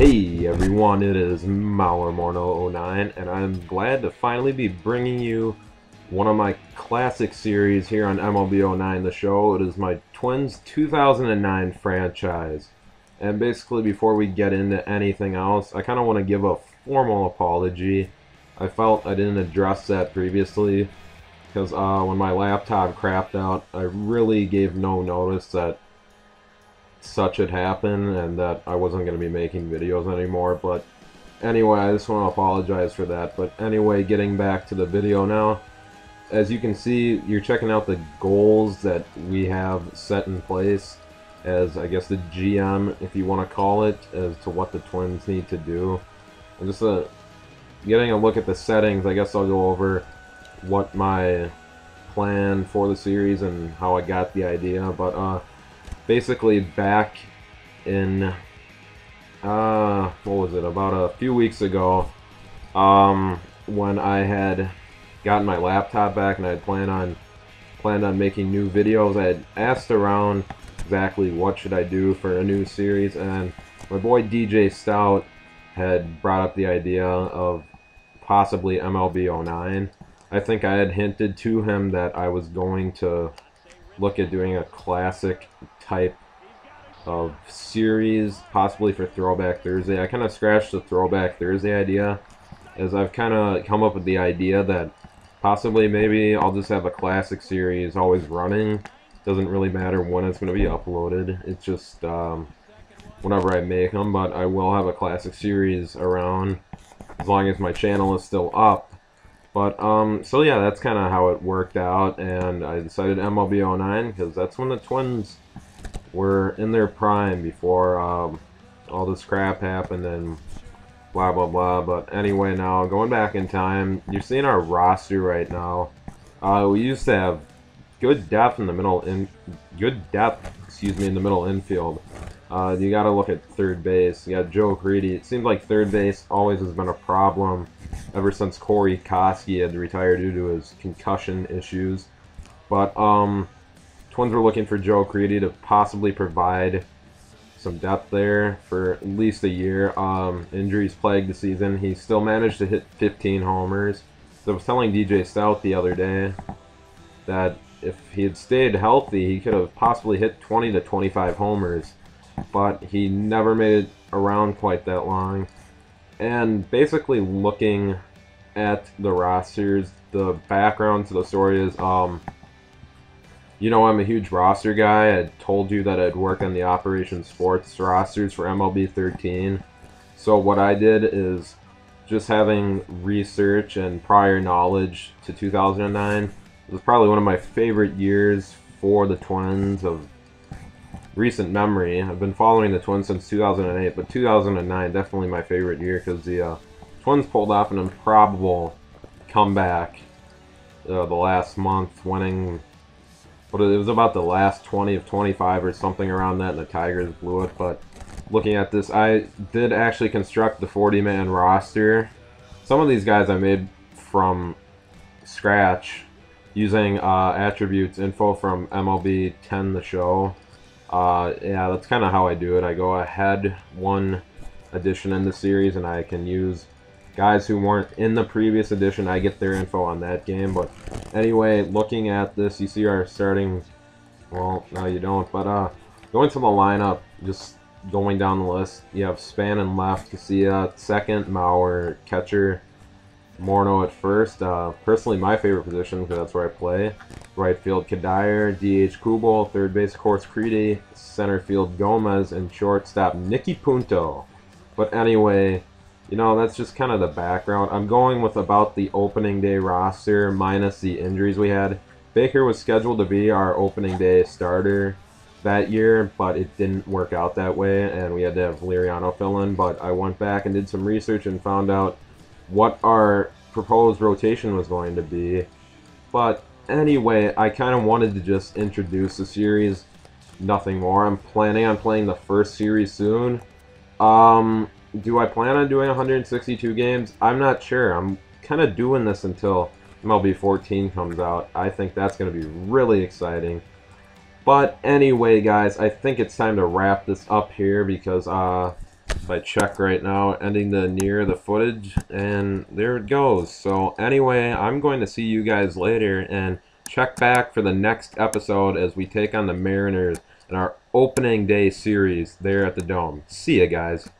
Hey everyone, it is Mauermorno09, and I'm glad to finally be bringing you one of my classic series here on MLB 09 The Show. It is my Twins 2009 franchise. And basically, before we get into anything else, I kind of want to give a formal apology. I felt I didn't address that previously, because when my laptop crapped out, I really gave no notice that such had happened and that I wasn't going to be making videos anymore. But anyway, I just want to apologize for that. But anyway, getting back to the video now, as you can see, you're checking out the goals that we have set in place as, I guess, the GM, if you want to call it, as to what the Twins need to do. And just getting a look at the settings, I guess I'll go over what my plan for the series and how I got the idea. But basically, back in, what was it, about a few weeks ago, when I had gotten my laptop back and I had planned on making new videos, I had asked around exactly what should I do for a new series, and my boy DJ Stout had brought up the idea of possibly MLB 09. I think I had hinted to him that I was going to look at doing a classic type of series, possibly for Throwback Thursday. I kind of scratched the Throwback Thursday idea, as I've kind of come up with the idea that possibly maybe I'll just have a classic series always running. Doesn't really matter when it's going to be uploaded. It's just whenever I make them, but I will have a classic series around as long as my channel is still up. But, so yeah, that's kind of how it worked out, and I decided MLB 09 because that's when the Twins were in their prime before all this crap happened and blah, blah, blah. But anyway, now, going back in time, you're seeing our roster right now. We used to have good depth in the middle, in the middle infield. You got to look at third base. You got Joe Creedy. It seems like third base always has been a problem ever since Corey Koski had to retire due to his concussion issues. But Twins were looking for Joe Creedy to possibly provide some depth there for at least a year. Injuries plagued the season. He still managed to hit 15 homers. So I was telling DJ Stout the other day that if he had stayed healthy, he could have possibly hit 20 to 25 homers. But he never made it around quite that long. And basically, looking at the rosters, the background to the story is, you know, I'm a huge roster guy. I told you that I'd work on the Operation Sports rosters for MLB 13. So what I did is, just having research and prior knowledge to 2009, it was probably one of my favorite years for the Twins of recent memory. I've been following the Twins since 2008, but 2009 definitely my favorite year because the Twins pulled off an improbable comeback the last month, winning, but it was about the last 20 of 25 or something around that, and the Tigers blew it. But looking at this, I did actually construct the 40-man roster. Some of these guys I made from scratch using attributes info from MLB 10 The Show. Yeah, that's kind of how I do it. I go ahead one edition in the series, and I can use guys who weren't in the previous edition. I get their info on that game. But anyway, looking at this, you see our starting, well, no you don't, but going to the lineup, just going down the list, you have Span in left, Casilla second, Mauer catcher, Morneau at first. Personally, my favorite position, because that's where I play. Right field, Kadire, DH Kubel, third base, of course, Creedy, center field, Gomez, and shortstop, Nicky Punto. But anyway, you know, that's just kind of the background. I'm going with about the opening day roster, minus the injuries we had. Baker was scheduled to be our opening day starter that year, but it didn't work out that way, and we had to have Liriano fill in. But I went back and did some research and found out what our proposed rotation was going to be. But anyway, I kind of wanted to just introduce the series, nothing more. I'm planning on playing the first series soon. Do I plan on doing 162 games? I'm not sure. I'm kind of doing this until MLB 14 comes out. I think that's going to be really exciting. But anyway, guys, I think it's time to wrap this up here because If I check right now, ending the near the footage, and there it goes. So anyway, I'm going to see you guys later, and check back for the next episode as we take on the Mariners in our opening day series there at the Dome. See ya, guys.